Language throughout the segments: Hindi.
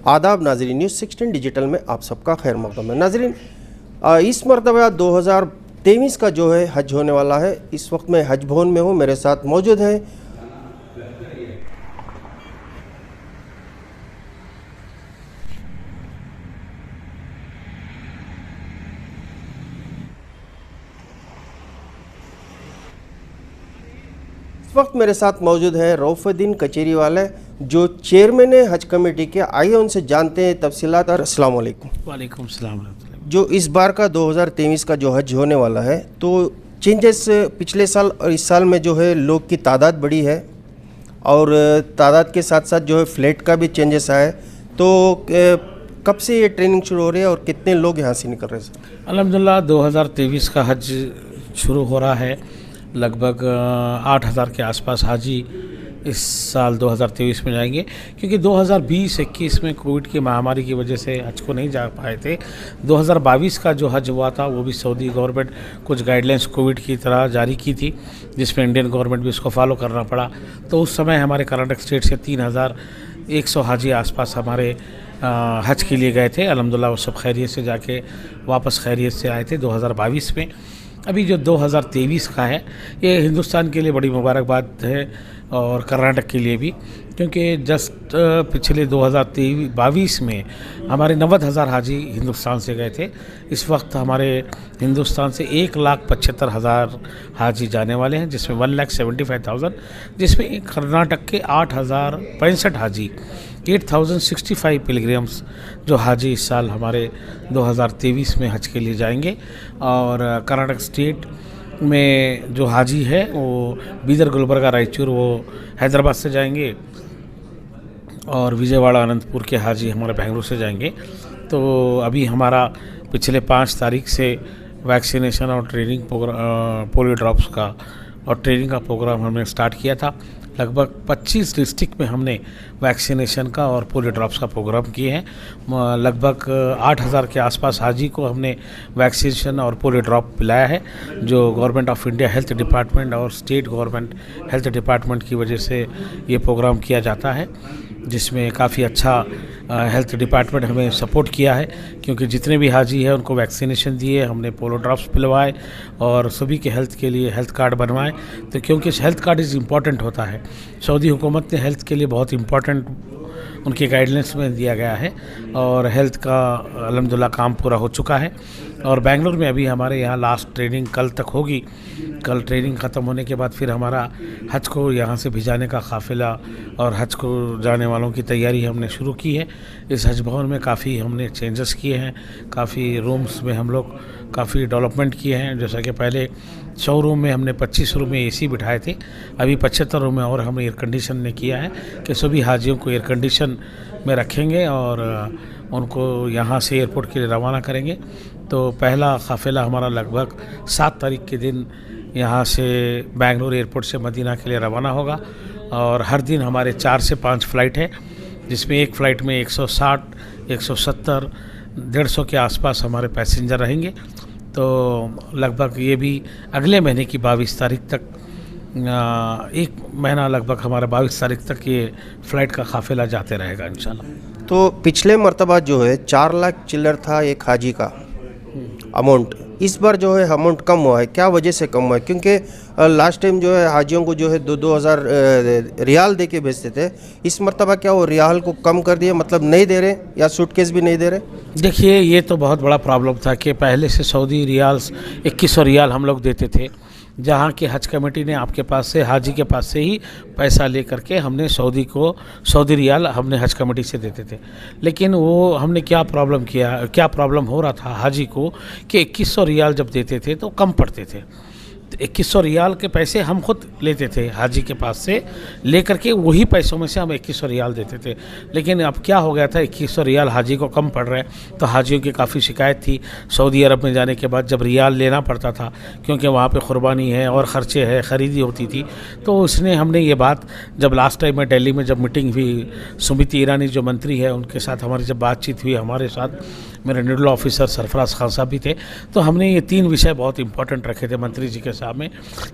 आदाब नाजरीन, न्यूज़ 16 डिजिटल में आप सबका खैर मक़दम है। नाजरीन, इस मरतबा 2023 का जो है हज होने वाला है। इस वक्त मैं हज भवन में हूँ, मेरे साथ मौजूद है रऊफ़ुद्दीन कचेरी वाले, जो चेयरमैन है हज कमेटी के। आइए उनसे जानते हैं तफसीलात। और अस्सलाम वालेकुम। वालेकुम सलाम। जो इस बार का 2023 का जो हज होने वाला है, तो चेंजेस पिछले साल और इस साल में जो है लोग की तादाद बढ़ी है और तादाद के साथ साथ जो है फ्लैट का भी चेंजेस आया है। तो कब से ये ट्रेनिंग शुरू हो रही है और कितने लोग यहाँ से निकल रहे हैं? अल्हम्दुलिल्लाह 2023 का हज शुरू हो रहा है। लगभग 8,000 के आसपास हाजी इस साल 2023 में जाएंगे, क्योंकि 2020-21 में कोविड की महामारी की वजह से हज को नहीं जा पाए थे। 2022 का जो हज हुआ था वो भी सऊदी गवर्नमेंट कुछ गाइडलाइंस कोविड की तरह जारी की थी, जिसमें इंडियन गवर्नमेंट भी उसको फॉलो करना पड़ा। तो उस समय हमारे कर्नाटक स्टेट से 3,100 हाजी आसपास हमारे हज के लिए गए थे। अल्हम्दुलिल्लाह वो सब खैरियत से जाके वापस खैरियत से आए थे 2022 में। अभी जो 2023 का है, ये हिंदुस्तान के लिए बड़ी मुबारकबाद है और कर्नाटक के लिए भी, क्योंकि जस्ट पिछले 2022 में हमारे 90,000 हाजी हिंदुस्तान से गए थे। इस वक्त हमारे हिंदुस्तान से 1,75,000 हाजी जाने वाले हैं, जिसमें 1,75,000, जिसमें कर्नाटक के 8,065 हाजी 8,065 पिलग्रिम्स जो हाजी इस साल हमारे 2023 में हज के लिए जाएंगे। और कर्नाटक स्टेट में जो हाजी है वो बीदर, गुलबर्गा, रायचूर, वो हैदराबाद से जाएंगे, और विजयवाड़ा, अनंतपुर के हाजी हमारे बेंगलुरु से जाएंगे। तो अभी हमारा पिछले 5 तारीख से वैक्सीनेशन और ट्रेनिंग प्रोग्राम, पोलियो ड्रॉप्स का और ट्रेनिंग का प्रोग्राम हमने स्टार्ट किया था। लगभग 25 डिस्ट्रिक्ट में हमने वैक्सीनेशन का और पोलियो ड्रॉप्स का प्रोग्राम किए हैं। लगभग 8,000 के आसपास हाजी को हमने वैक्सीनेशन और पोलियो ड्रॉप पिलाया है, जो government of India health department और स्टेट गवर्नमेंट हेल्थ डिपार्टमेंट की वजह से ये प्रोग्राम किया जाता है, जिसमें काफ़ी अच्छा हेल्थ डिपार्टमेंट हमें सपोर्ट किया है, क्योंकि जितने भी हाजी हैं उनको वैक्सीनेशन दिए, हमने पोलियो ड्रॉप्स पिलवाए और सभी के हेल्थ के लिए हेल्थ कार्ड बनवाए। तो क्योंकि हेल्थ कार्ड इज़ इम्पॉर्टेंट होता है, सऊदी हुकूमत ने हेल्थ के लिए बहुत इम्पॉर्टेंट उनके गाइडलाइंस में दिया गया है, और हेल्थ का अल्हम्दुलिल्लाह काम पूरा हो चुका है। और बेंगलुरु में अभी हमारे यहाँ लास्ट ट्रेनिंग कल तक होगी। कल ट्रेनिंग ख़त्म होने के बाद फिर हमारा हज को यहाँ से भिजाने का काफ़िला और हज को जाने वालों की तैयारी हमने शुरू की है। इस हज भवन में काफ़ी हमने चेंजेस किए हैं, काफ़ी रूम्स में हम लोग काफ़ी डेवलपमेंट किए हैं। जैसा कि पहले 100 रूम में हमने 25 रूम में AC बिठाए थे, अभी 75 रूम में और हमने एयर कंडीशन ने किया है कि सभी हाजियों को एयर कंडीशन में रखेंगे और उनको यहाँ से एयरपोर्ट के लिए रवाना करेंगे। तो पहला काफ़िला हमारा लगभग 7 तारीख के दिन यहाँ से बेंगलुरु एयरपोर्ट से मदीना के लिए रवाना होगा, और हर दिन हमारे 4 से 5 फ़्लाइट है, जिसमें एक फ़्लाइट में 160, 170, 150 के आसपास हमारे पैसेंजर रहेंगे। तो लगभग ये भी अगले महीने की 22 तारीख तक, एक महीना लगभग हमारा 22 तारीख तक ये फ़्लाइट का काफ़िला जाते रहेगा इंशाल्लाह। तो पिछले मरतबा जो है 4 लाख चिल्लर था एक हाजी का अमाउंट, इस बार जो है अमाउंट कम हुआ है। क्या वजह से कम हुआ है? क्योंकि लास्ट टाइम जो है हाजियों को जो है 2-2 हज़ार रियाल दे के भेजते थे, इस मरतबा क्या वो रियाल को कम कर दिए, मतलब नहीं दे रहे या सूटकेस भी नहीं दे रहे? देखिए, ये तो बहुत बड़ा प्रॉब्लम था कि पहले से सऊदी रियाल्स 2100 रियाल हम लोग देते थे, जहाँ की हज कमेटी ने आपके पास से, हाजी के पास से ही पैसा ले करके हमने सऊदी रियाल हमने हज कमेटी से देते थे। लेकिन वो हमने क्या प्रॉब्लम हो रहा था हाजी को कि 2100 रियाल जब देते थे तो कम पड़ते थे। 2100 रियाल के पैसे हम खुद लेते थे हाजी के पास से, लेकर के वही पैसों में से हम 2100 रियाल देते थे। लेकिन अब क्या हो गया था, 2100 रियाल हाजी को कम पड़ रहा है, तो हाजियों की काफ़ी शिकायत थी। सऊदी अरब में जाने के बाद जब रियाल लेना पड़ता था, क्योंकि वहाँ पे क़ुरबानी है और ख़र्चे है, ख़रीदी होती थी, तो हमने ये बात जब लास्ट टाइम में दिल्ली में जब मीटिंग हुई, स्मृति ईरानी जो मंत्री है उनके साथ हमारी जब बातचीत हुई, हमारे साथ मेरे नोडल ऑफिसर सरफराज खान साहब भी थे। तो हमने ये 3 विषय बहुत इंपॉर्टेंट रखे थे मंत्री जी के सामने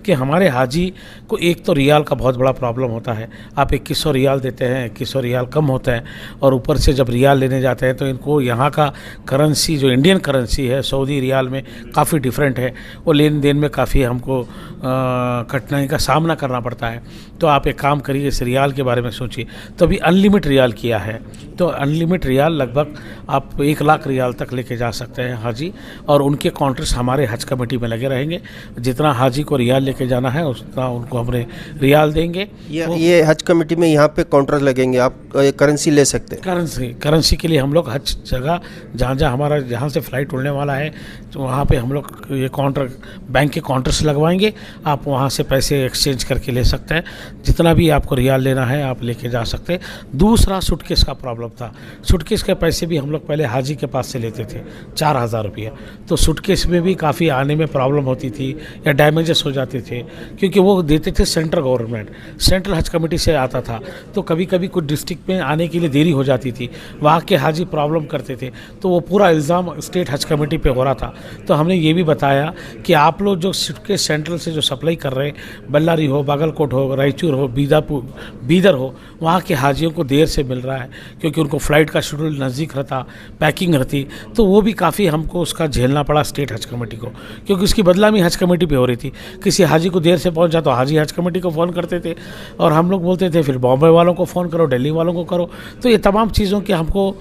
कि हमारे हाजी को एक तो रियाल का बहुत बड़ा प्रॉब्लम होता है। आप 2100 रियाल देते हैं, 2100 रियाल कम होता है, और ऊपर से जब रियाल लेने जाते हैं तो इनको यहाँ का करेंसी जो इंडियन करेंसी है सऊदी रियाल में काफ़ी डिफरेंट है, वो लेन देन में काफ़ी हमको कठिनाई का सामना करना पड़ता है। तो आप एक काम करिए, इस रियाल के बारे में सोचिए। तो अभी अनलिमिट रियाल किया है, तो अनलिमिट रियाल लगभग आप 1 लाख रियाल तक लेके जा सकते हैं हाजी, और उनके काउंटर्स हमारे हज कमेटी में लगे रहेंगे। जितना हाजी को रियाल लेके जाना है उतना उनको हमने रियाल देंगे। ये हज कमेटी में यहाँ पे काउंटर लगेंगे, आप करेंसी ले सकते हैं। करेंसी के लिए हम लोग हज जगह जहाँ से फ़्लाइट उड़ने वाला है तो वहाँ पे हम लोग ये काउंटर, बैंक के काउंटर्स लगवाएंगे। आप वहाँ से पैसे एक्सचेंज करके ले सकते हैं, जितना भी आपको रियाल लेना है आप लेके जा सकते हैं। दूसरा सूटकेस का प्रॉब्लम था। सूटकेस के पैसे भी हम लोग पहले हाजी के पास से लेते थे 4000 रुपया, तो सूटकेस में भी काफ़ी आने में प्रॉब्लम होती थी या डैमेजेस हो जाते थे, क्योंकि वो देते थे सेंट्रल गवर्नमेंट, सेंट्रल हज कमेटी से आता था। तो कभी कभी कुछ डिस्ट्रिक्ट में आने के लिए देरी हो जाती थी, वहाँ के हाजी प्रॉब्लम करते थे, तो वो पूरा इल्ज़ाम स्टेट हज कमेटी पे हो रहा था। तो हमने ये भी बताया कि आप लोग जो सूटकेस सेंट्रल से जो सप्लाई कर रहे हैं, बल्लारी हो, बागलकोट हो, रायचूर हो, बीदर हो, वहाँ के हाजियों को देर से मिल रहा है, क्योंकि उनको फ़्लाइट का शेड्यूल नज़दीक रहता, पैकिंग रहती, तो वो भी काफ़ी हमको उसका झेलना पड़ा स्टेट हज कमेटी को, क्योंकि उसकी बदनामी हज कमेटी पे हो रही थी। किसी हाजी को देर से पहुंचा तो हाजी हज कमेटी को फ़ोन करते थे, और हम लोग बोलते थे फिर बॉम्बे वालों को फ़ोन करो, दिल्ली वालों को करो। तो ये तमाम चीज़ों की हमको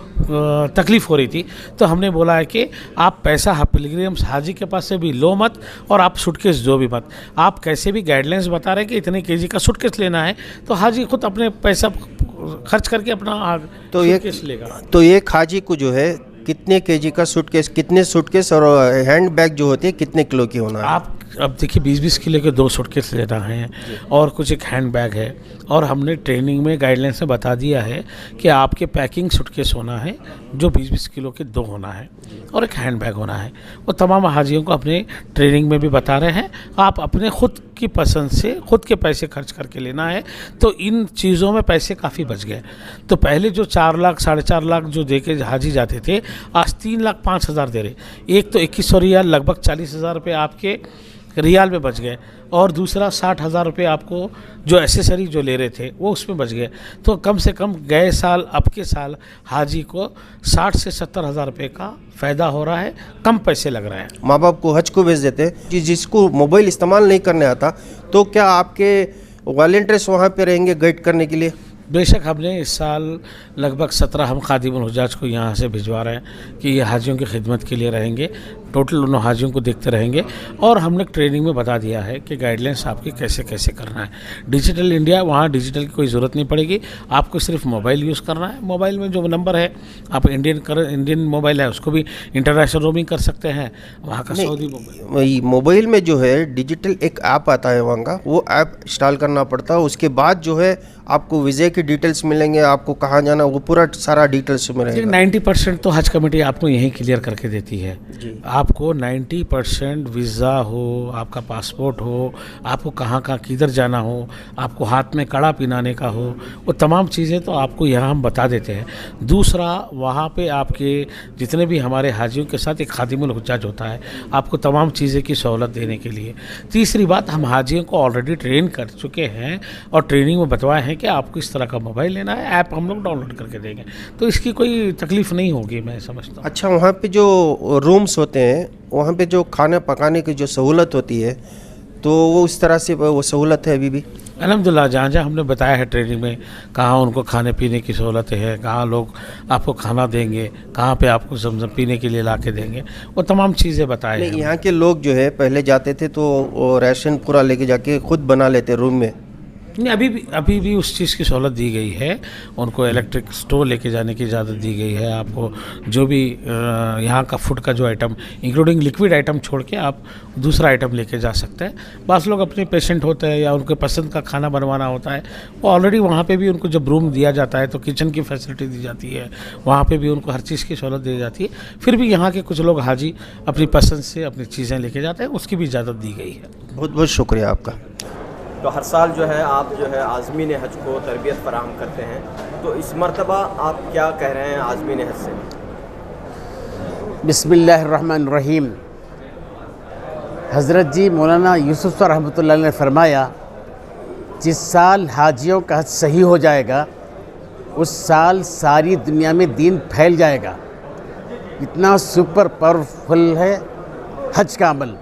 तकलीफ़ हो रही थी। तो हमने बोला है कि आप पैसा पिलग्रिम्स हाजी के पास से भी लो मत, और आप सूटकेस जो भी मत, आप कैसे भी गाइडलाइंस बता रहे हैं कि इतने केजी का सूटकेस लेना है, तो हाजी खुद अपने पैसा खर्च करके अपना सूटकेस लेगा। तो एक हाजी को जो है कितने केजी का सूटकेस, कितने सूटकेस और हैंड बैग जो होते हैं कितने किलो की होना है? आप अब देखिए 20-20 किलो के 2 सूटकेस लेना है, और कुछ एक हैंड बैग है, और हमने ट्रेनिंग में गाइडलाइंस में बता दिया है कि आपके पैकिंग सूटकेस होना है जो 20-20 किलो के 2 होना है, और एक हैंड बैग होना है। वो तमाम हाजियों को अपने ट्रेनिंग में भी बता रहे हैं। आप अपने खुद की पसंद से खुद के पैसे खर्च करके लेना है, तो इन चीज़ों में पैसे काफ़ी बच गए। तो पहले जो 4 लाख 4.5 लाख जो दे के हाजी जाते थे, आज 3 लाख 5 हज़ार दे रहे। एक तो 2100 रियाल लगभग 40,000 रुपये आपके रियाल में बच गए, और दूसरा 60,000 रुपये आपको जो एसेसरी जो ले रहे थे वो उसमें बच गए। तो कम से कम गए साल अब के साल हाजी को 60 से 70 हज़ार रुपये का फ़ायदा हो रहा है, कम पैसे लग रहे हैं। माँ बाप को हज को भेज देते हैं, जिसको मोबाइल इस्तेमाल नहीं करने आता, तो क्या आपके वॉलंटियर्स वहाँ पे रहेंगे गाइड करने के लिए? बेशक हमने इस साल लगभग 17 हम खादिमुल हुज्जाज को यहाँ से भिजवा रहे हैं कि ये हाजियों की खिदमत के लिए रहेंगे, टोटल उन हाजियों को देखते रहेंगे। और हमने ट्रेनिंग में बता दिया है कि गाइडलाइंस आपकी कैसे कैसे करना है। डिजिटल इंडिया, वहाँ डिजिटल की कोई ज़रूरत नहीं पड़ेगी, आपको सिर्फ मोबाइल यूज़ करना है। मोबाइल में जो नंबर है, आप इंडियन मोबाइल है उसको भी इंटरनेशनल रोमिंग कर सकते हैं, वहाँ का सऊदी मोबाइल में जो है डिजिटल एक ऐप आता है वहाँ का, वो ऐप इंस्टॉल करना पड़ता है। उसके बाद जो है आपको वीज़े की डिटेल्स मिलेंगे, आपको कहाँ जाना वो पूरा सारा डिटेल्स में रहेगा। 90% तो हज कमेटी आपको यहीं क्लियर करके देती है। आपको 90% वीज़ा हो, आपका पासपोर्ट हो, आपको कहाँ कहाँ किधर जाना हो, आपको हाथ में कड़ा पिनाने का हो, वो तमाम चीज़ें तो आपको यहाँ हम बता देते हैं। दूसरा, वहाँ पे आपके जितने भी हमारे हाजियों के साथ एक खादिमुल हुज्जाज होता है, आपको तमाम चीज़ें की सहूलत देने के लिए। तीसरी बात, हम हाजियों को ऑलरेडी ट्रेन कर चुके हैं और ट्रेनिंग में बतवाए हैं कि आपको इस तरह का मोबाइल लेना है, ऐप हम लोग डाउनलोड करके देंगे, तो इसकी कोई तकलीफ़ नहीं होगी, मैं समझता हूँ। अच्छा, वहाँ पे जो रूम्स होते हैं, वहाँ पे जो खाना पकाने की जो सहूलत होती है, तो वो उस तरह से वो सहूलत है अभी भी? अल्हम्दुलिल्लाह, जहाँ जहाँ हमने बताया है ट्रेनिंग में, कहाँ उनको खाने पीने की सहूलतें हैं, कहाँ लोग आपको खाना देंगे, कहाँ पे आपको जमज़म पीने के लिए ला के देंगे, वो तमाम चीज़ें बताए हैं। यहाँ के लोग जो है पहले जाते थे तो राशन पूरा लेके जाके खुद बना लेते रूम में। नहीं, अभी भी उस चीज़ की सहूलत दी गई है, उनको इलेक्ट्रिक स्टोव लेके जाने की इजाज़त दी गई है। आपको जो भी यहाँ का फूड का जो आइटम, इंक्लूडिंग लिक्विड आइटम छोड़ के आप दूसरा आइटम लेके जा सकते हैं। बास लोग अपने पेशेंट होते हैं या उनके पसंद का खाना बनवाना होता है, वो ऑलरेडी वहाँ पे भी उनको जब रूम दिया जाता है तो किचन की फैसिलिटी दी जाती है, वहाँ पे भी उनको हर चीज़ की सहूलत दी जाती है। फिर भी यहाँ के कुछ लोग हाजी अपनी पसंद से अपनी चीज़ें लेके जाते हैं, उसकी भी इजाज़त दी गई है। बहुत बहुत शुक्रिया आपका। तो हर साल जो है आप जो है आज़मीन हज को तरबियत फराहम करते हैं, तो इस मरतबा आप क्या कह रहे हैं आज़मीन हज से? बिस्मिल्लाहिर्रहमानिर्रहीम। हज़रत जी मौलाना यूसुफ रहमतुल्लाह ने फरमाया, जिस साल हाजियों का हज सही हो जाएगा उस साल सारी दुनिया में दीन फैल जाएगा। इतना सुपर पावरफुल है हज का अमल।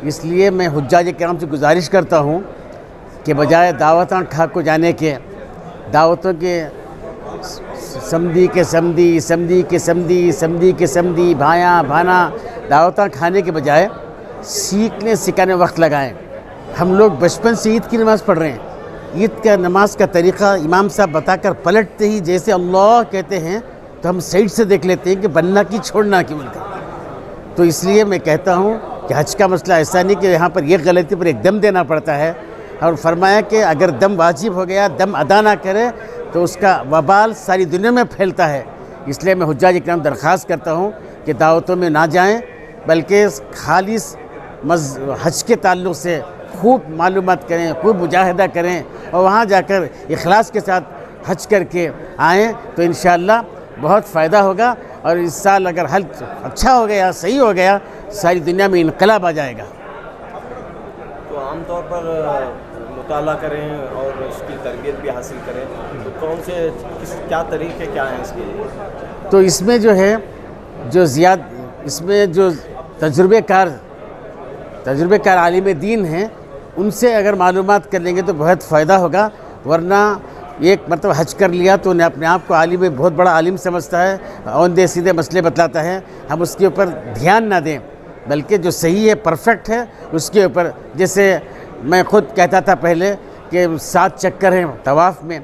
इसलिए मैं हुज्जाज किराम से गुजारिश करता हूँ कि बजाय दावतां खा को जाने के, दावतों के समधी के समधी, समधी के समधी, समधी के समधी, भाया भाना दावतां खाने के बजाय सीखने सिखाने वक्त लगाएं। हम लोग बचपन से ईद की नमाज़ पढ़ रहे हैं। ईद का नमाज का तरीक़ा इमाम साहब बताकर पलटते ही जैसे अल्लाह कहते हैं तो हम साइड से देख लेते हैं कि बनना की छोड़ना की बोलकर। तो इसलिए मैं कहता हूँ कि हज का मसला ऐसा नहीं कि यहाँ पर यह गलती पर एक दम देना पड़ता है। और फरमाया कि अगर दम वाजिब हो गया, दम अदा ना करे तो उसका वबाल सारी दुनिया में फैलता है। इसलिए मैं हुज्जाज इकराम दरख्वास्त करता हूँ कि दावतों में ना जाएं, बल्कि खालिस हज के ताल्लुक़ से खूब मालूमात करें, खूब मुजाहिदा करें और वहाँ जाकर इखलास के साथ हज करके आएँ तो इंशाअल्लाह बहुत फ़ायदा होगा। और इस साल अगर हज अच्छा हो गया, सही हो गया, सारी दुनिया में इनकलाब आ जाएगा। तो आमतौर पर मुताला करें और इसकी तरबियत भी हासिल करें, तो कौन से क्या तरीके क्या हैं इसके लिए? तो इसमें जो है इसमें जो तजुर्बेकार आलिम दीन हैं उनसे अगर मालूमात कर लेंगे तो बहुत फ़ायदा होगा। वरना एक मतलब हज कर लिया तो उन्हें अपने आप को आलिम बहुत बड़ा आलिम समझता है, औंधे सीधे मसले बतलाता है। हम उसके ऊपर ध्यान ना दें, बल्कि जो सही है, परफेक्ट है, उसके ऊपर। जैसे मैं ख़ुद कहता था पहले कि 7 चक्कर हैं तवाफ़ में,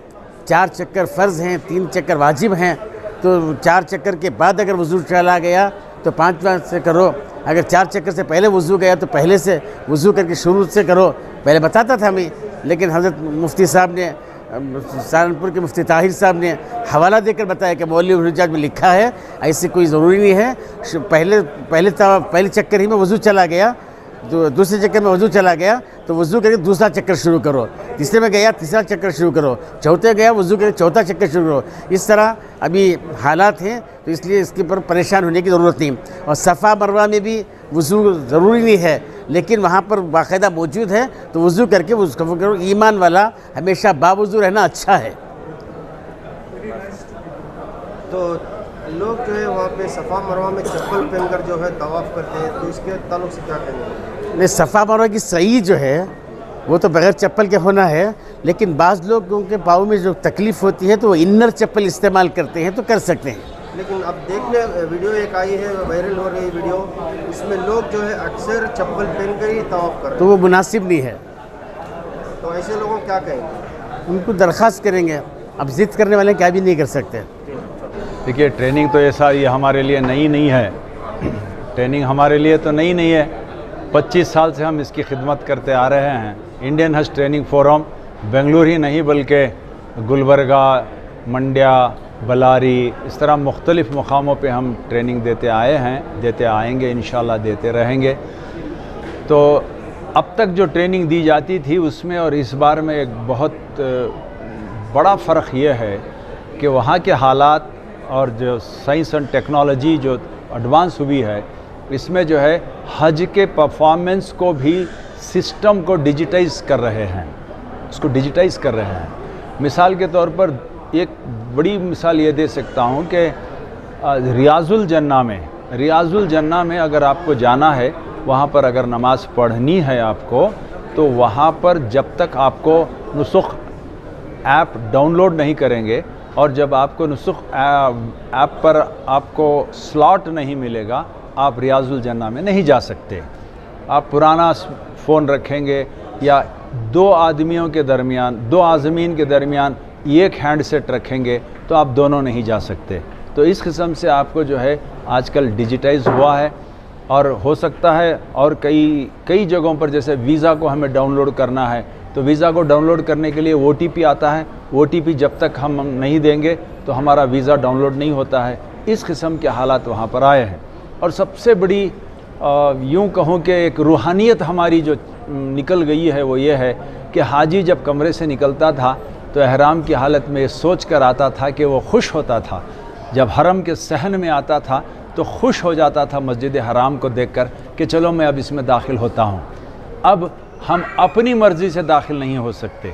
4 चक्कर फ़र्ज़ हैं, 3 चक्कर वाजिब हैं। तो 4 चक्कर के बाद अगर वज़ू चला गया तो 5 से करो। अगर 4 चक्कर से पहले वज़ू गया तो पहले से वज़ू करके शुरू से करो। पहले बताता था मैं, लेकिन हज़रत मुफ्ती साहब ने, सहारनपुर के मुफ्ती ताहिर साहब ने हवाला देकर बताया कि मौलवी हुज्जाज में लिखा है, ऐसी कोई ज़रूरी नहीं है। पहले चक्कर ही में वज़ू चला गया, दूसरे चक्कर में वज़ू चला गया तो वज़ू करके दूसरा चक्कर शुरू करो, तीसरे में गया तीसरा चक्कर शुरू करो, चौथे गया वज़ू करके चौथा चक्कर शुरू करो। इस तरह अभी हालात हैं, तो इसलिए इसके ऊपर परेशान होने की ज़रूरत नहीं। और सफ़ा मरवा में भी वज़ू ज़रूरी नहीं है, लेकिन वहाँ पर बाकायदा मौजूद है तो वज़ू करके उसको करो। ईमान वाला हमेशा बावज़ू रहना अच्छा है। तो लोग जो है वहाँ पे सफ़ा मरवा में चप्पल पहनकर जो है तवाफ़ करते हैं, तो इसके ताल्लुक़ से क्या कहेंगे? नहीं, सफ़ा मरवा की सही जो है वो तो बग़ैर चप्पल के होना है, लेकिन बाज़ लोगों के पाँव में जो तकलीफ़ होती है तो वो इनर चप्पल इस्तेमाल करते हैं तो कर सकते हैं। लेकिन अब देखने वीडियो एक आई है, वायरल हो रही वीडियो, इसमें लोग जो है अक्सर चप्पल पहनकर ही तवाफ़ कर रहे हैं, तो वो मुनासिब नहीं है। तो ऐसे लोगों को क्या कहेंगे? उनको दरख्वास्त करेंगे। अब ज़िद करने वाले क्या भी नहीं कर सकते। देखिए, ट्रेनिंग तो ऐसा ये हमारे लिए नई नहीं है। ट्रेनिंग हमारे लिए तो नई नहीं है, 25 साल से हम इसकी खिदमत करते आ रहे हैं। इंडियन हज ट्रेनिंग फोरम बेंगलुरु ही नहीं बल्कि गुलबर्गा, मंड्या, बलारी, इस तरह मुख्तलिफ़ मुकामों पे हम ट्रेनिंग देते आए हैं, देते आएंगे, इंशाल्लाह देते रहेंगे। तो अब तक जो ट्रेनिंग दी जाती थी उसमें और इस बार में एक बहुत बड़ा फ़र्क ये है कि वहाँ के हालात और जो साइंस एंड टेक्नोलॉजी जो एडवांस हुई है, इसमें जो है हज के परफॉर्मेंस को भी सिस्टम को डिजिटाइज़ कर रहे हैं, उसको डिजिटाइज़ कर रहे हैं। मिसाल के तौर पर एक बड़ी मिसाल ये दे सकता हूँ कि रियाजुल जन्ना में अगर आपको जाना है, वहाँ पर अगर नमाज़ पढ़नी है आपको, तो वहाँ पर जब तक आपको नुसुख ऐप डाउनलोड नहीं करेंगे और जब आपको नुसुख ऐप पर आपको स्लॉट नहीं मिलेगा, आप रियाजुल जन्ना में नहीं जा सकते। आप पुराना फ़ोन रखेंगे या 2 आदमियों के दरमियान, 2 आज़मीन के दरमियान एक हैंडसेट रखेंगे तो आप दोनों नहीं जा सकते। तो इस किस्म से आपको जो है आजकल डिजिटाइज़ हुआ है। और हो सकता है और कई जगहों पर जैसे वीज़ा को हमें डाउनलोड करना है, तो वीज़ा को डाउनलोड करने के लिए OTP आता है। OTP जब तक हम नहीं देंगे तो हमारा वीज़ा डाउनलोड नहीं होता है। इस किस्म के हालात वहाँ पर आए हैं। और सबसे बड़ी यूँ कहूँ कि एक रूहानियत हमारी जो निकल गई है वो ये है कि हाजी जब कमरे से निकलता था तो एहराम की हालत में सोच कर आता था कि वो खुश होता था। जब हरम के सहन में आता था तो खुश हो जाता था मस्जिद हराम को देखकर कि चलो मैं अब इसमें दाखिल होता हूँ। अब हम अपनी मर्ज़ी से दाखिल नहीं हो सकते,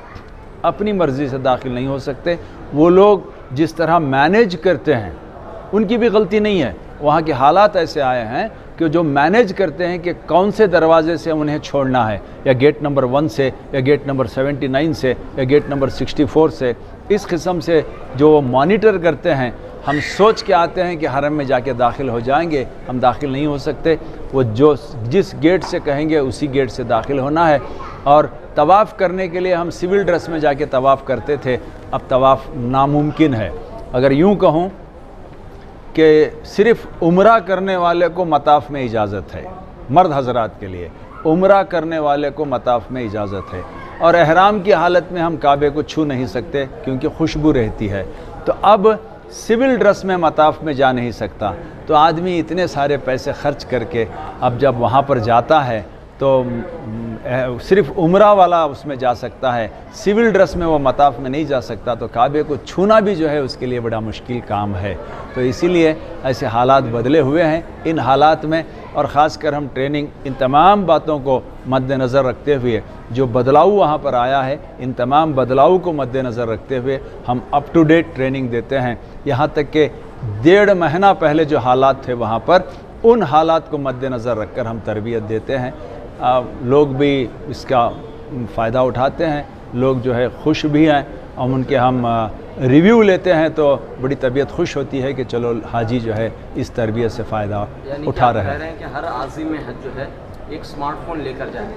अपनी मर्ज़ी से दाखिल नहीं हो सकते। वो लोग जिस तरह मैनेज करते हैं उनकी भी गलती नहीं है, वहाँ के हालात ऐसे आए हैं कि जो मैनेज करते हैं कि कौन से दरवाजे से उन्हें छोड़ना है, या गेट नंबर 1 से, या गेट नंबर 79 से, या गेट नंबर 64 से, इस किस्म से जो मॉनिटर करते हैं। हम सोच के आते हैं कि हरम में जाके दाखिल हो जाएंगे, हम दाखिल नहीं हो सकते। वो जो जिस गेट से कहेंगे उसी गेट से दाखिल होना है। और तवाफ़ करने के लिए हम सिविल ड्रेस में जाके तवाफ़ करते थे, अब तवाफ़ नामुमकिन है। अगर यूँ कहूँ कि सिर्फ़ उम्रा करने वाले को मताफ़ में इजाज़त है, मर्द हज़रात के लिए उम्रा करने वाले को मताफ़ में इजाज़त है। और एहराम की हालत में हम काबे को छू नहीं सकते क्योंकि खुशबू रहती है। तो अब सिविल ड्रेस में मताफ़ में जा नहीं सकता। तो आदमी इतने सारे पैसे खर्च करके अब जब वहाँ पर जाता है तो सिर्फ़ उम्रा वाला उसमें जा सकता है, सिविल ड्रेस में वो मताफ़ में नहीं जा सकता। तो काबे को छूना भी जो है उसके लिए बड़ा मुश्किल काम है। तो इसीलिए ऐसे हालात बदले हुए हैं। इन हालात में और ख़ासकर हम ट्रेनिंग, इन तमाम बातों को मद्देनज़र रखते हुए जो बदलाव वहाँ पर आया है, इन तमाम बदलाव को मद्देनज़र रखते हुए हम अप टू डेट ट्रेनिंग देते हैं। यहाँ तक कि 1.5 महीना पहले जो हालात थे वहाँ पर, उन हालात को मद्देनज़र रखकर हम तरबियत देते हैं। लोग भी इसका फ़ायदा उठाते हैं, लोग जो है खुश भी हैं। और उनके हम रिव्यू लेते हैं तो बड़ी तबीयत खुश होती है कि चलो हाजी जो है इस तरबियत से फ़ायदा उठा रहे हैं। कह रहे हैं कि हर आज़िम में हज जो है एक स्मार्टफोन लेकर जाए,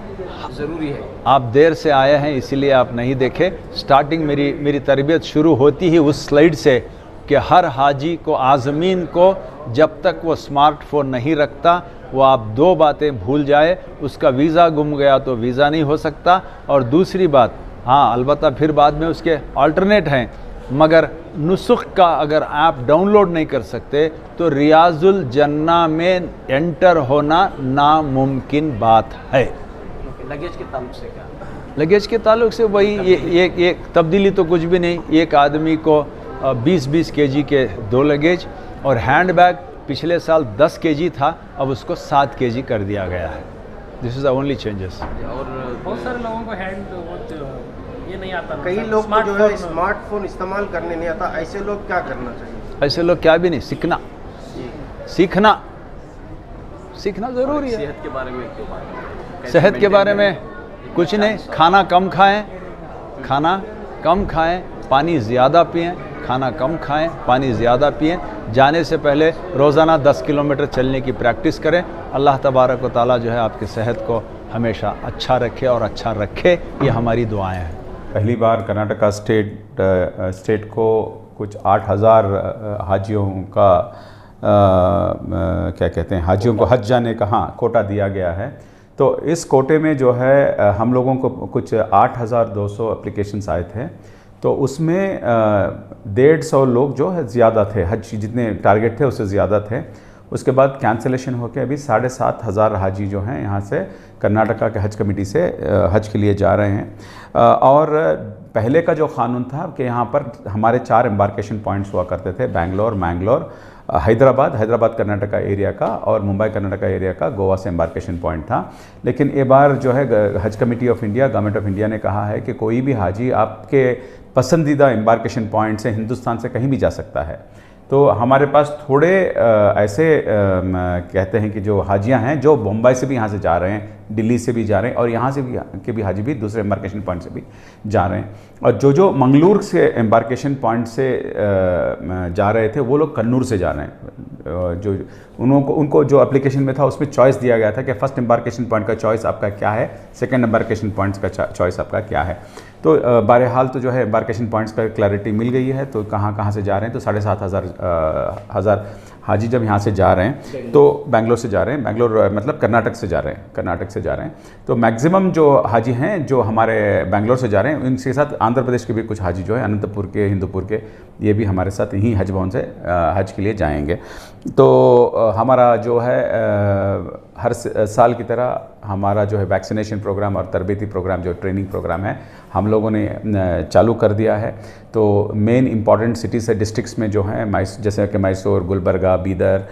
ज़रूरी है। आप देर से आए हैं इसीलिए आप नहीं देखे। स्टार्टिंग मेरी तरबियत शुरू होती ही उस स्लाइड से कि हर हाजी को, आज़मीन को, जब तक वो स्मार्टफोन नहीं रखता वो आप 2 बातें भूल जाए, उसका वीज़ा गुम गया तो वीज़ा नहीं हो सकता। और दूसरी बात, हाँ अलबत्ता फिर बाद में उसके अल्टरनेट हैं, मगर नुस्ख का अगर आप डाउनलोड नहीं कर सकते तो रियाजुल जन्ना में एंटर होना नामुमकिन बात है। लगेज के ताल्लुक से क्या? लगेज के ताल्लुक से वही ये तब्दीली तो कुछ भी नहीं। एक आदमी को 20-20 केजी के 2 लगेज, और हैंड बैग पिछले साल 10 केजी था, अब उसको 7 केजी कर दिया गया है। This is the only changes. और बहुत सारे लोगों को ये नहीं आता, कई लोग को जो है स्मार्टफोन इस्तेमाल करने नहीं आता, ऐसे लोग क्या करना चाहिए? ऐसे लोग क्या भी नहीं, सीखना ज़रूरी है। सेहत के बारे में क्यों बात? सेहत के बारे में कुछ नहीं, खाना कम खाएं, पानी ज़्यादा पिएं, खाना कम खाएं, पानी ज़्यादा पिएं। जाने से पहले रोज़ाना 10 किलोमीटर चलने की प्रैक्टिस करें। अल्लाह तबारक व तआला जो है आपकी सेहत को हमेशा अच्छा रखे और अच्छा रखे, ये हमारी दुआएं हैं। पहली बार कर्नाटका स्टेट को कुछ 8,000 हाजियों का क्या कहते हैं, हाजियों को हज जाने का कोटा दिया गया है। तो इस कोटे में जो है हम लोगों को कुछ 8,200 एप्लीकेशंस आए थे। तो उसमें 150 लोग जो है ज़्यादा थे, हज जितने टारगेट थे उससे ज़्यादा थे। उसके बाद कैंसिलेशन होकर अभी 7,500 हाजी जो हैं यहाँ से कर्नाटका के हज कमेटी से हज के लिए जा रहे हैं। और पहले का जो क़ानून था कि यहाँ पर हमारे 4 एम्बार्केशन पॉइंट्स हुआ करते थे, बेंगलोर, मैंगलोर, हैदराबाद कर्नाटका एरिया का, और मुंबई कर्नाटका एरिया का गोवा से एम्बार्केशन पॉइंट था। लेकिन ये बार जो है हज committee of India, government of India ने कहा है कि कोई भी हाजी आपके पसंदीदा एम्बार्केशन पॉइंट से हिंदुस्तान से कहीं भी जा सकता है। तो हमारे पास थोड़े ऐसे कहते हैं कि जो हाजियां हैं जो मुंबई से भी यहाँ से जा रहे हैं, दिल्ली से भी जा रहे हैं, और यहाँ से भी हाजी भी दूसरे एम्बार्केशन पॉइंट से भी जा रहे हैं। और जो मंगलूर से एम्बार्केशन पॉइंट से जा रहे थे वो लोग कन्नूर से जा रहे हैं। जो उनको जो एप्लीकेशन में था उसमें चॉइस दिया गया था कि फर्स्ट एम्बार्केशन पॉइंट का चॉइस आपका क्या है, सेकेंड एम्बार्केशन पॉइंट्स का चॉइस आपका क्या है। तो बहरहाल तो जो है एम्बार्केशन पॉइंट्स पर क्लैरिटी मिल गई है। तो कहाँ से जा रहे हैं, तो 7,500 हाजी जब यहाँ से जा रहे हैं तो बेंगलोर से जा रहे हैं, बेंगलोर मतलब कर्नाटक से जा रहे हैं। तो मैक्सिमम जो हाजी हैं जो हमारे बेंगलोर से जा रहे हैं, इनके साथ आंध्र प्रदेश के भी कुछ हाजी जो है अनंतपुर के, हिंदूपुर के, ये भी हमारे साथ यहीं हज भवन से हज के लिए जाएंगे। तो हमारा जो है हर साल की तरह हमारा जो है वैक्सीनेशन प्रोग्राम और तरबेती प्रोग्राम जो ट्रेनिंग प्रोग्राम है हम लोगों ने चालू कर दिया है। तो मेन इंपॉर्टेंट सिटीज़ से डिस्ट्रिक्ट्स में जो हैं जैसे कि मैसूर, गुलबर्गा, बीदर,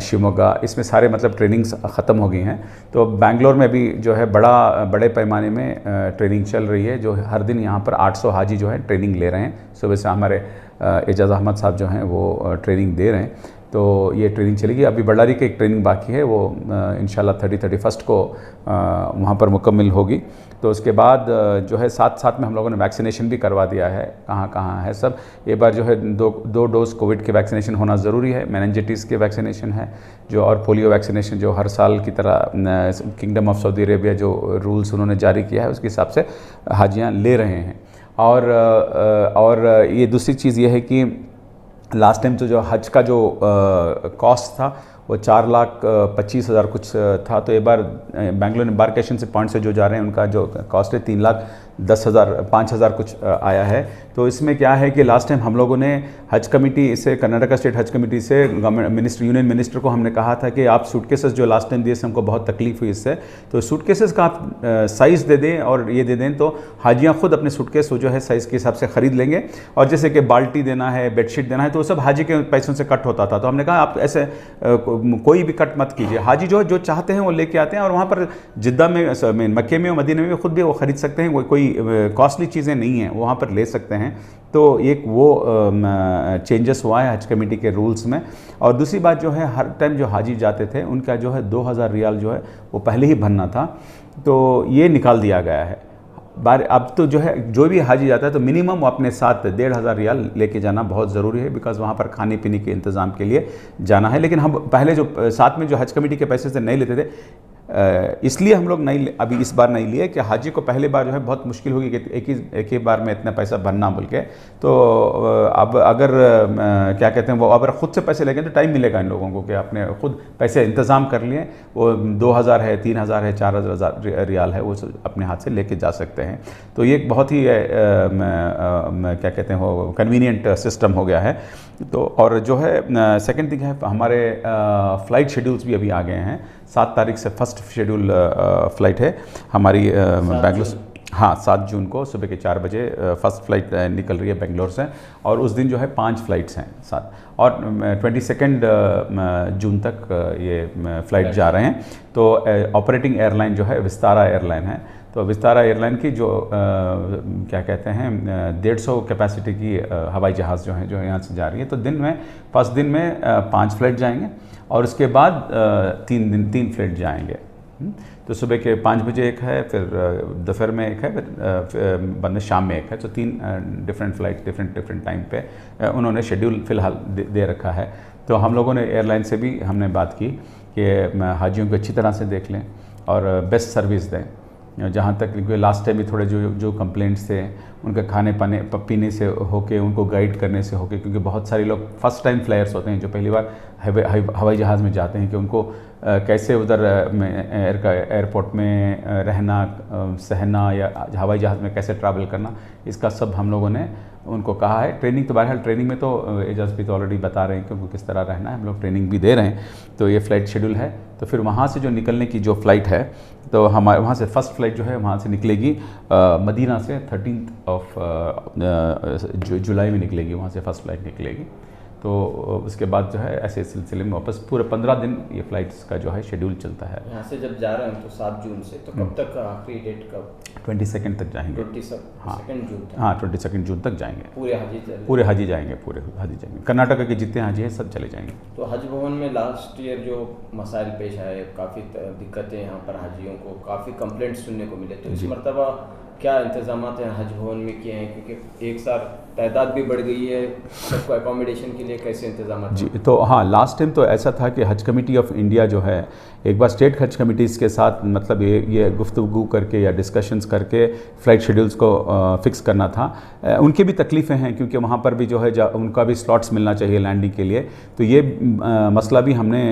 शिवमोगा, इसमें सारे मतलब ट्रेनिंग्स ख़त्म हो गई हैं। तो बेंगलोर में भी जो है बड़े पैमाने में ट्रेनिंग चल रही है, जो हर दिन यहाँ पर 800 हाजी जो है ट्रेनिंग ले रहे हैं। सुबह से हमारे एजाज़ अहमद साहब जो हैं वो ट्रेनिंग दे रहे हैं। तो ये ट्रेनिंग चलेगी। अभी बल्लारी की एक ट्रेनिंग बाकी है, वो इंशाल्लाह 31 को वहाँ पर मुकम्मल होगी। तो उसके बाद जो है साथ में हम लोगों ने वैक्सीनेशन भी करवा दिया है, कहाँ है सब। ये बार जो है दो डोज़ कोविड के वैक्सीनेशन होना ज़रूरी है। मेनिंजाइटिस के वैक्सीनेशन है जो, और पोलियो वैक्सीनेशन जो हर साल की तरह किंगडम ऑफ सऊदी अरेबिया जो रूल्स उन्होंने जारी किया है उसके हिसाब से हाजियाँ ले रहे हैं। और ये दूसरी चीज़ ये है कि लास्ट टाइम तो जो हज का जो कॉस्ट था वो 4,25,000 कुछ था। तो एक बार बेंगलोर एम्बार्केशन से पॉइंट से जो जा रहे हैं उनका जो कॉस्ट है 3,10,000 कुछ आया है। तो इसमें क्या है कि लास्ट टाइम हम लोगों ने हज कमेटी से, कर्नाटका स्टेट हज कमेटी से गवर्नमेंट यूनियन मिनिस्टर को हमने कहा था कि आप सूटकेसेस जो लास्ट टाइम दिए से हमको बहुत तकलीफ हुई इससे, तो सूटकेसेस का आप साइज़ दे दें और ये दे दें तो हाजियाँ खुद अपने सूटकेस जो है साइज़ के हिसाब से ख़रीद लेंगे। और जैसे कि बाल्टी देना है, बेडशीट देना है, तो वो सब हाजी के पैसों से कट होता था। तो हमने कहा आप ऐसे कोई भी कट मत कीजिए, हाजी जो चाहते हैं वो लेके आते हैं और वहाँ पर जिद्दा में, मक्के में और मदीने में खुद भी वो ख़रीद सकते हैं। कोई कॉस्टली चीज़ें नहीं हैं, वहाँ पर ले सकते हैं। तो एक वो चेंजेस हुआ है हज कमेटी के रूल्स में। और दूसरी बात जो है, हर टाइम जो हाजी जाते थे उनका जो है 2,000 रियाल जो है वो पहले ही भरना था, तो ये निकाल दिया गया है। अब तो जो है जो भी हाजी जाता है तो मिनिमम वो अपने साथ 1,500 रियाल लेके जाना बहुत ज़रूरी है, बिकॉज़ वहाँ पर खाने पीने के इंतज़ाम के लिए जाना है। लेकिन हम पहले जो साथ में जो हज कमेटी के पैसे से नहीं लेते थे, इसलिए हम लोग अभी इस बार नहीं लिए कि हाजी को पहले बार जो है बहुत मुश्किल होगी कि एक ही बार में इतना पैसा भरना बोल के। तो अब अगर क्या कहते हैं वो अगर ख़ुद से पैसे लेंगे तो टाइम मिलेगा इन लोगों को कि आपने खुद पैसे इंतज़ाम कर लिए। वो 2,000 है, 3,000 है, 4,000 रियाल है, वो अपने हाथ से लेके जा सकते हैं। तो ये एक बहुत ही क्या कहते हैं वो कन्वीनियंट सिस्टम हो गया है। तो और जो है सेकंड थिंग है, हमारे फ़्लाइट शेड्यूल्स भी अभी आ गए हैं। 7 तारीख से फर्स्ट शेड्यूल फ़्लाइट है हमारी बेंगलोर। हाँ, 7 जून को सुबह के 4 बजे फर्स्ट फ़्लाइट निकल रही है बेंगलोर से, और उस दिन जो है 5 फ़्लाइट्स हैं 7, और 22 जून तक ये फ़्लाइट जा रहे हैं। तो ऑपरेटिंग एयरलाइन जो है विस्तारा एयरलाइन है। तो विस्तारा एयरलाइन की जो क्या कहते हैं 150 कैपेसिटी की हवाई जहाज़ जो है यहाँ से जा रही है। तो फर्स्ट दिन में 5 फ्लाइट जाएंगे और उसके बाद 3 फ्लाइट जाएंगे। तो सुबह के 5 बजे एक है, फिर दोपहर में एक है, फिर बाद में शाम में एक है। तो 3 डिफरेंट फ्लाइट डिफरेंट टाइम पे उन्होंने शेड्यूल फ़िलहाल दे रखा है। तो हम लोगों ने एयरलाइन से भी हमने बात की कि हाजियों को अच्छी तरह से देख लें और बेस्ट सर्विस दें। जहाँ तक लास्ट टाइम भी थोड़े जो कंप्लेंट्स थे उनके खाने पीने से होके, उनको गाइड करने से होके, क्योंकि बहुत सारे लोग फर्स्ट टाइम फ्लायर्स होते हैं जो पहली बार हवाई जहाज़ में जाते हैं कि उनको कैसे उधर एयरपोर्ट में रहना, सहना या हवाई जहाज़ में कैसे ट्रैवल करना, इसका सब हम लोगों ने उनको कहा है। ट्रेनिंग तो बहरहाल ट्रेनिंग में तो एजाज भी तो ऑलरेडी बता रहे हैं कि उनको किस तरह रहना है, हम लोग ट्रेनिंग भी दे रहे हैं। तो ये फ़्लाइट शेड्यूल है। तो फिर वहाँ से जो निकलने की जो फ़्लाइट है, तो हमारे वहाँ से फ़र्स्ट फ़्लाइट जो है वहाँ से निकलेगी मदीना से 13 जुलाई में निकलेगी, वहाँ से फ़र्स्ट फ़्लाइट निकलेगी। तो उसके बाद जो है ऐसे सिलसिले में वापस पूरे 15 दिन ये फ़्लाइट्स का जो है शेड्यूल चलता है। यहाँ से जब जा रहे हैं तो 7 जून से, तो कब तक आखिरी डेट कब? 22 तक जाएंगे। 22 जून तक? हाँ, 22 जून तक जाएंगे। पूरे हाजी जाएंगे। कर्नाटका के जितने हाजी हैं सब चले जाएंगे। तो हज भवन में लास्ट ईयर जो मसाइल पेश आए, काफ़ी दिक्कतें यहाँ पर हाजियों को, काफ़ी कंप्लेंट्स सुनने को मिले, तो इस मरतबा क्या इंतजाम हैं हज भवन में किए हैं? क्योंकि एक साल तादाद भी बढ़ गई है, सबको अकोमोडेशन के लिए कैसे इंतजाम? जी, तो हाँ, लास्ट टाइम तो ऐसा था कि हज कमेटी ऑफ इंडिया जो है एक बार स्टेट हज कमेटीज़ के साथ मतलब ये गुफ्तगू करके या डिस्कशंस करके फ़्लाइट शेड्यूल्स को फ़िक्स करना था। उनकी भी तकलीफ़ें हैं क्योंकि वहाँ पर भी जो है उनका भी स्लॉट्स मिलना चाहिए लैंडिंग के लिए। तो ये मसला भी हमने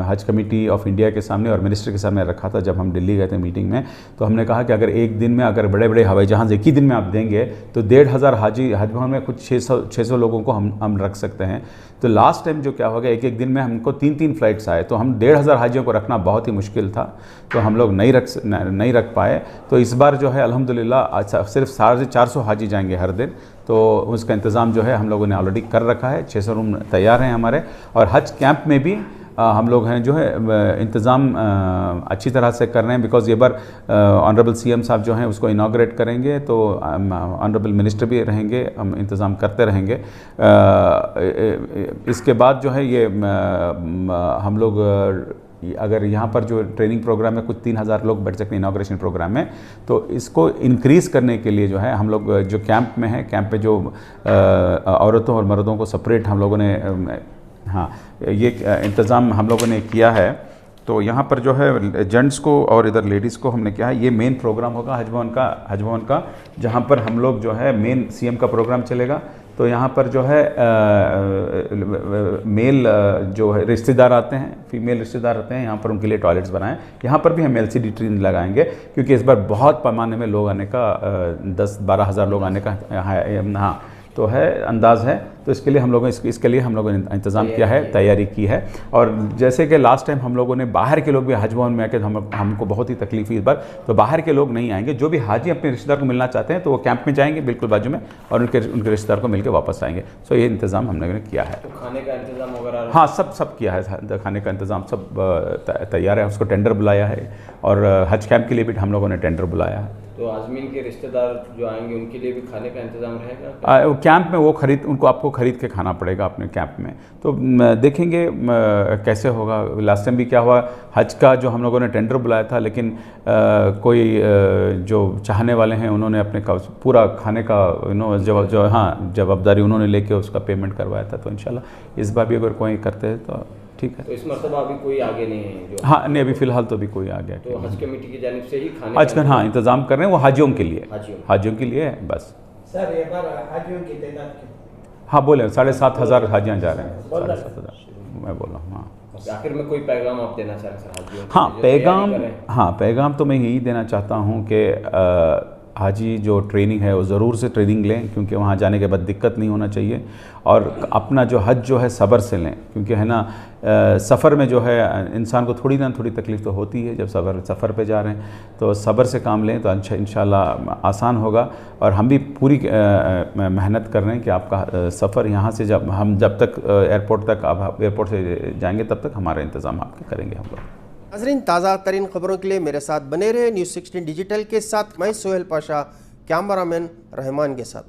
हज कमेटी ऑफ इंडिया के सामने और मिनिस्टर के सामने रखा था जब हम दिल्ली गए थे मीटिंग में। तो हमने कहा कि अगर एक दिन में अगर बड़े बड़े बड़े हवाई जहाज़ एक ही दिन में आप देंगे तो 1,500 हाजी हज भवन में कुछ 600 लोगों को हम रख सकते हैं। तो लास्ट टाइम जो क्या हो गया, एक दिन में हमको 3 फ्लाइट्स आए, तो हम 1,500 हाजियों को रखना बहुत ही मुश्किल था, तो हम लोग नहीं रख पाए। तो इस बार जो है अल्हम्दुलिल्लाह सिर्फ 450 हाजी जाएंगे हर दिन, तो उसका इंतज़ाम जो है हम लोगों ने ऑलरेडी कर रखा है। 600 रूम तैयार हैं हमारे, और हज कैंप में भी हम लोग हैं जो है इंतज़ाम अच्छी तरह से कर रहे हैं, बिकॉज़ ये बार ऑनरेबल सीएम साहब जो हैं उसको इनाग्रेट करेंगे, तो ऑनरेबल मिनिस्टर भी रहेंगे, हम इंतज़ाम करते रहेंगे। इसके बाद जो है ये हम लोग अगर यहाँ पर जो ट्रेनिंग प्रोग्राम है कुछ 3,000 लोग बैठ सकते हैं इनाग्रेशन प्रोग्राम में, तो इसको इंक्रीज़ करने के लिए जो है हम लोग जो कैंप में है, कैंप पे जो औरतों और मर्दों को सेपरेट हम लोगों ने ये इंतज़ाम हम लोगों ने किया है। तो यहाँ पर जो है जेंट्स को और इधर लेडीज़ को हमने किया है। ये मेन प्रोग्राम होगा हज भवन का, जहाँ पर हम लोग जो है मेन सीएम का प्रोग्राम चलेगा। तो यहाँ पर जो है मेल जो है रिश्तेदार आते हैं, फीमेल रिश्तेदार आते हैं, यहाँ पर उनके लिए टॉयलेट्स बनाएं। यहाँ पर भी हम LCD ट्रेन लगाएंगे, क्योंकि इस बार बहुत पैमाने में लोग आने का 10-12 हज़ार लोग आने का हाँ तो है अंदाज़ है। तो इसके लिए हम लोगों इसके लिए हम लोगों ने इंतज़ाम किया है, तैयारी की है। और जैसे कि लास्ट टाइम हम लोगों ने बाहर के लोग भी हज भवन में आके हमको बहुत ही तकलीफ हुई इस बार, तो बाहर के लोग नहीं आएंगे। जो भी हाजी अपने रिश्तेदार को मिलना चाहते हैं तो वो कैंप में जाएंगे बिल्कुल बाजू में, और उनके रिश्तेदार को मिलकर वापस आएंगे। सो ये इंतज़ाम हमने किया है। तो खाने का इंतज़ाम वगैरह? हाँ, सब किया है, खाने का इंतज़ाम सब तैयार है। उसको टेंडर बुलाया है, और हज कैंप के लिए भी हम लोगों ने टेंडर बुलाया है। तो आज़मीन के रिश्तेदार जो आएंगे उनके लिए भी खाने का इंतज़ाम रहेगा? कैंप में वो आपको खरीद के खाना पड़ेगा अपने कैंप में। तो देखेंगे कैसे होगा। लास्ट टाइम भी क्या हुआ, हज का जो हम लोगों ने टेंडर बुलाया था, लेकिन कोई जो चाहने वाले हैं उन्होंने अपने पूरा खाने का जवाबदारी उन्होंने लेके उसका पेमेंट करवाया था। तो इंशाल्लाह इस बार भी अगर कोई करते हैं तो ठीक है। तो इस मरतबा अभी कोई आगे नहीं है जो? हाँ, नहीं, अभी फ़िलहाल तो अभी कोई आ गया। तो हज कमेटी की जानिब से ही खाने हज का इंतज़ाम कर रहे हैं, वो हाजियों के लिए, हाजियों के लिए है बस। सर ये बार हाजियों की तादाद कितनी? हाँ, बोले 7,500 हाजियाँ जा रहे हैं, 7,500 मैं बोल रहा हूँ। हाँ, आखिर में कोई पैगाम आप देना चाह रहे हैं? हाँ, पैगाम तो मैं यही देना चाहता हूँ कि हाजी जो ट्रेनिंग है वो ज़रूर से ट्रेनिंग लें, क्योंकि वहाँ जाने के बाद दिक्कत नहीं होना चाहिए। और अपना जो हज जो है सब्र से लें, क्योंकि है ना सफ़र में जो है इंसान को थोड़ी तकलीफ़ तो होती है जब सफ़र पे जा रहे हैं। तो सब्र से काम लें तो इंशाल्लाह आसान होगा। और हम भी पूरी मेहनत कर रहे हैं कि आपका सफ़र यहाँ से जब तक एयरपोर्ट से जाएंगे तब तक हमारा इंतज़ाम आपके करेंगे हम लोग। नाज़रीन, ताज़ा तरीन खबरों के लिए मेरे साथ बने रहे। न्यूज़ 16 डिजिटल के साथ मैं सोहेल पाशा, कैमरामैन रहमान के साथ।